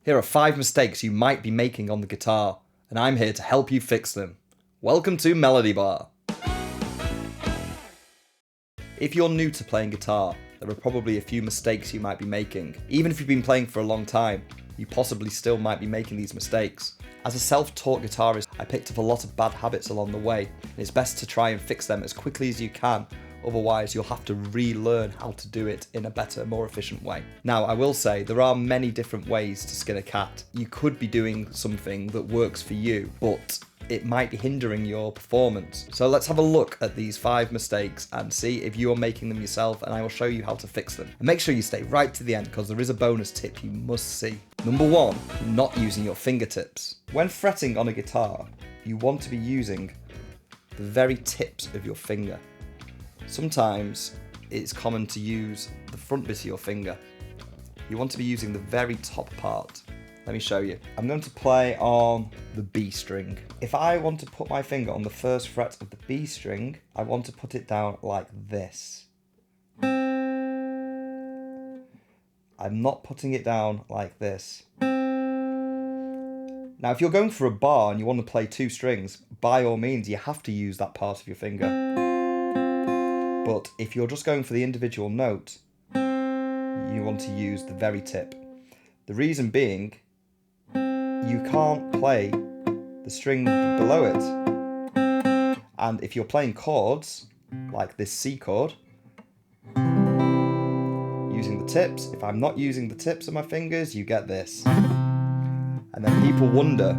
Here are 5 mistakes you might be making on the guitar, and I'm here to help you fix them. Welcome to Melody Bar. If you're new to playing guitar, there are probably a few mistakes you might be making. Even if you've been playing for a long time, you possibly still might be making these mistakes. As a self-taught guitarist, I picked up a lot of bad habits along the way, and it's best to try and fix them as quickly as you can. Otherwise, you'll have to relearn how to do it in a better, more efficient way. Now, I will say there are many different ways to skin a cat. You could be doing something that works for you, but it might be hindering your performance. So let's have a look at these 5 mistakes and see if you are making them yourself, and I will show you how to fix them. And make sure you stay right to the end because there is a bonus tip you must see. Number 1, not using your fingertips. When fretting on a guitar, you want to be using the very tips of your finger. Sometimes it's common to use the front bit of your finger. You want to be using the very top part. Let me show you. I'm going to play on the B string. If I want to put my finger on the first fret of the B string, I want to put it down like this. I'm not putting it down like this. Now, if you're going for a bar and you want to play 2 strings, by all means, you have to use that part of your finger. But if you're just going for the individual note, you want to use the very tip. The reason being, you can't play the string below it. And if you're playing chords, like this C chord, using the tips, if I'm not using the tips of my fingers, you get this. And then people wonder,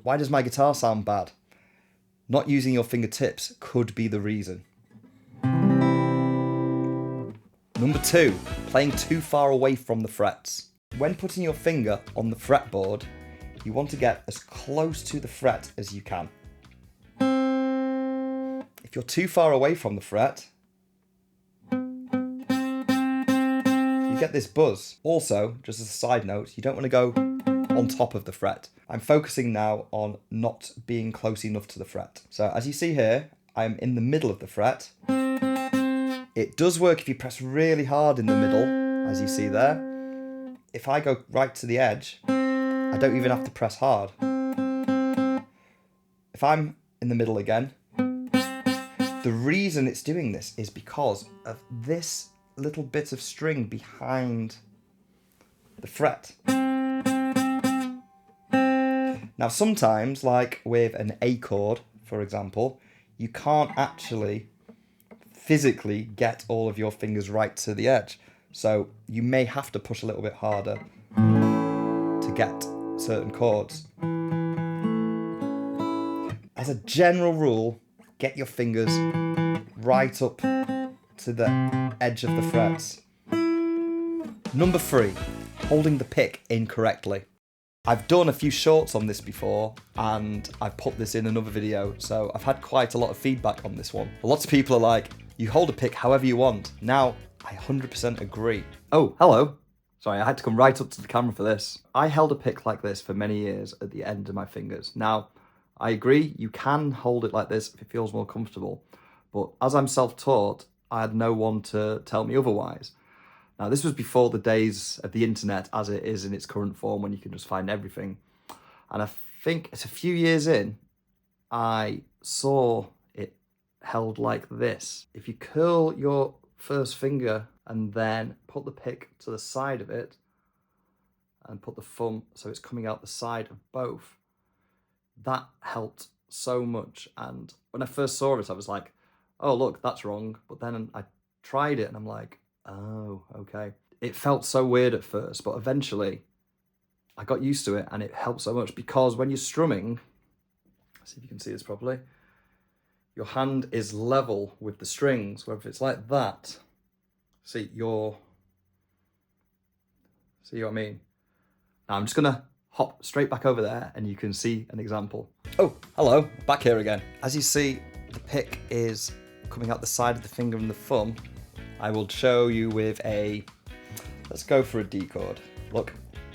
why does my guitar sound bad? Not using your fingertips could be the reason. Number 2, playing too far away from the frets. When putting your finger on the fretboard, you want to get as close to the fret as you can. If you're too far away from the fret, you get this buzz. Also, just as a side note, you don't want to go on top of the fret. I'm focusing now on not being close enough to the fret. So as you see here, I'm in the middle of the fret. It does work if you press really hard in the middle, as you see there. If I go right to the edge, I don't even have to press hard. If I'm in the middle again, the reason it's doing this is because of this little bit of string behind the fret. Now sometimes, like with an A chord, for example, you can't actually physically get all of your fingers right to the edge. So you may have to push a little bit harder to get certain chords. As a general rule, get your fingers right up to the edge of the frets. Number 3, holding the pick incorrectly. I've done a few shorts on this before and I've put this in another video, so I've had quite a lot of feedback on this one. Lots of people are like, you hold a pick however you want. Now, I 100% agree. Oh, hello. Sorry, I had to come right up to the camera for this. I held a pick like this for many years at the end of my fingers. Now, I agree, you can hold it like this if it feels more comfortable, but as I'm self-taught, I had no one to tell me otherwise. Now, this was before the days of the internet as it is in its current form when you can just find everything. And I think it's a few years in, I saw it held like this. If you curl your first finger and then put the pick to the side of it and put the thumb so it's coming out the side of both, that helped so much. And when I first saw it, I was like, oh, look, that's wrong. But then I tried it and I'm like, oh, okay. It felt so weird at first, but eventually I got used to it and it helped so much because when you're strumming, see if you can see this properly, your hand is level with the strings, where if it's like that, see what I mean? Now I'm just gonna hop straight back over there and you can see an example. Oh, hello, back here again. As you see, the pick is coming out the side of the finger and the thumb. I will show you with a, let's go for a D chord. Look,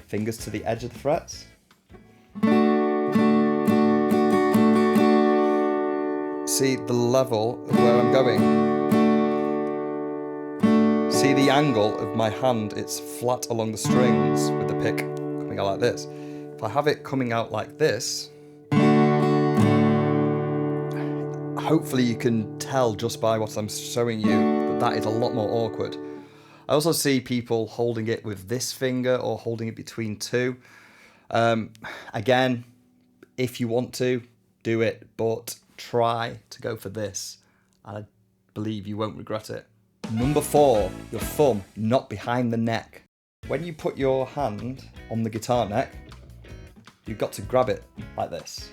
fingers to the edge of the frets. See the level of where I'm going. See the angle of my hand, it's flat along the strings with the pick coming coming out like this. If I have it coming out like this, hopefully you can tell just by what I'm showing you that that is a lot more awkward. I also see people holding it with this finger or holding it between two. Again, if you want to, do it, but try to go for this. I believe you won't regret it. Number 4, your thumb not behind the neck. When you put your hand on the guitar neck, you've got to grab it like this.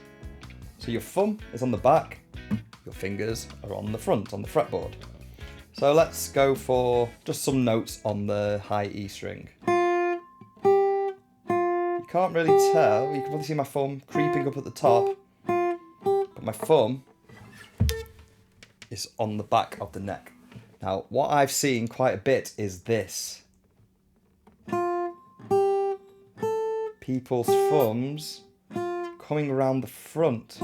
So your thumb is on the back, your fingers are on the front, on the fretboard. So let's go for just some notes on the high E string. You can't really tell, you can probably see my thumb creeping up at the top, but my thumb is on the back of the neck. Now, what I've seen quite a bit is this. People's thumbs coming around the front.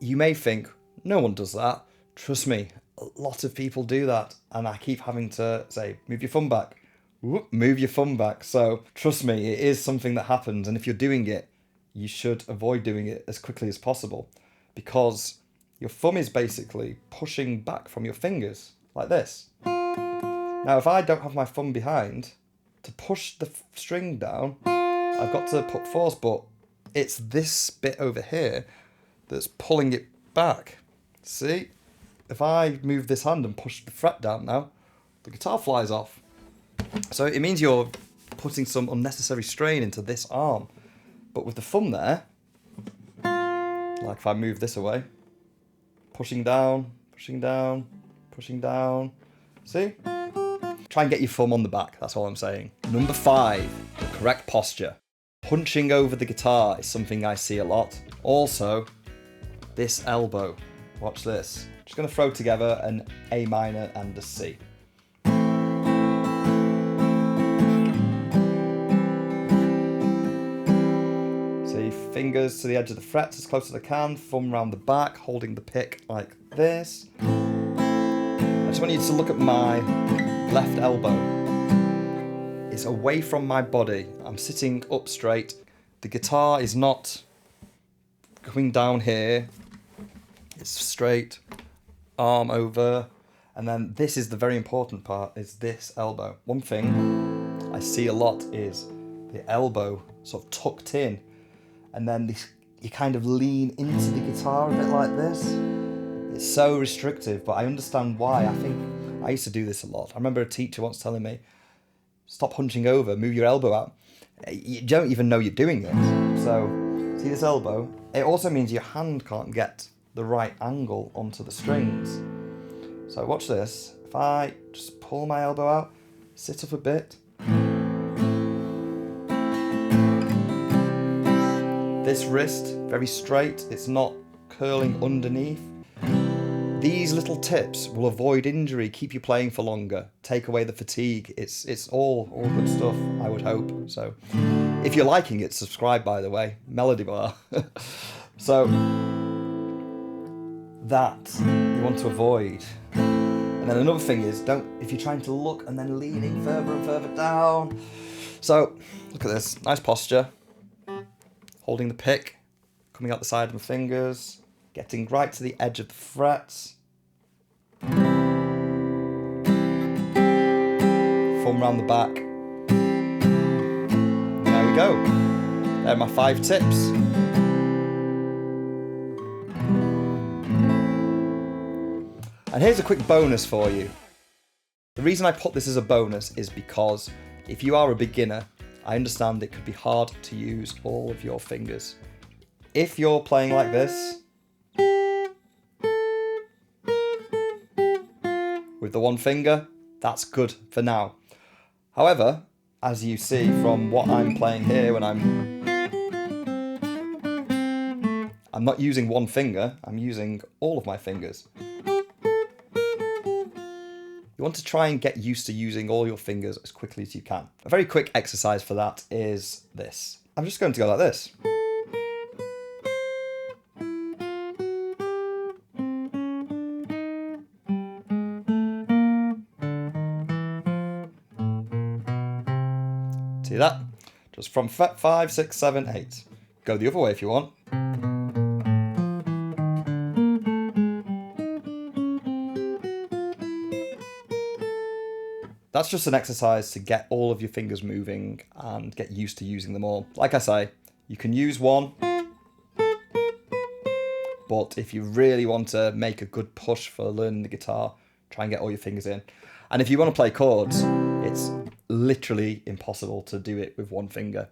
You may think, no one does that. Trust me, a lot of people do that. And I keep having to say, move your thumb back. Whoop, move your thumb back. So trust me, it is something that happens. And if you're doing it, you should avoid doing it as quickly as possible. Because your thumb is basically pushing back from your fingers, like this. Now, if I don't have my thumb behind, to push the string down, I've got to put force, but it's this bit over here that's pulling it back. See? If I move this hand and push the fret down now, the guitar flies off. So it means you're putting some unnecessary strain into this arm. But with the thumb there, like if I move this away, pushing down, pushing down, pushing down. See? Try and get your thumb on the back, that's all I'm saying. Number 5, the correct posture. Hunching over the guitar is something I see a lot. Also, this elbow. Watch this. Just going to throw together an A minor and a C. See, fingers to the edge of the frets as close as I can, thumb round the back, holding the pick like this. I just want you to look at my left elbow. It's away from my body. I'm sitting up straight. The guitar is not coming down here. It's straight, arm over. And then this is the very important part, is this elbow. One thing I see a lot is the elbow sort of tucked in. And then this, you kind of lean into the guitar a bit like this. It's so restrictive, but I understand why. I think I used to do this a lot. I remember a teacher once telling me, stop hunching over, move your elbow out. You don't even know you're doing it. So, see this elbow? It also means your hand can't get the right angle onto the strings. So watch this. If I just pull my elbow out, sit up a bit. This wrist, very straight. It's not curling underneath. These little tips will avoid injury, keep you playing for longer, take away the fatigue. It's all good stuff, I would hope. So, if you're liking it, subscribe, by the way. Melody bar. So, that you want to avoid. And then another thing is, if you're trying to look and then leaning further and further down. So, look at this, nice posture. Holding the pick, coming out the side of my fingers. Getting right to the edge of the frets. Thumb round the back. And there we go. There are my 5 tips. And here's a quick bonus for you. The reason I put this as a bonus is because if you are a beginner, I understand it could be hard to use all of your fingers. If you're playing like this, with the one finger, that's good for now. However, as you see from what I'm playing here when I'm not using one finger, I'm using all of my fingers. You want to try and get used to using all your fingers as quickly as you can. A very quick exercise for that is this. I'm just going to go like this. See that? Just from fret 5, 6, 7, 8. Go the other way if you want. That's just an exercise to get all of your fingers moving and get used to using them all. Like I say, you can use one, but if you really want to make a good push for learning the guitar, try and get all your fingers in. And if you want to play chords, it's literally impossible to do it with one finger.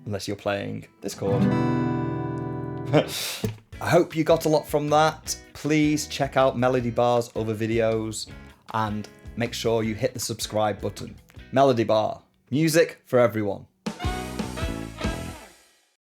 Unless you're playing this chord. I hope you got a lot from that. Please check out Melody Bar's other videos and make sure you hit the subscribe button. Melody Bar, music for everyone.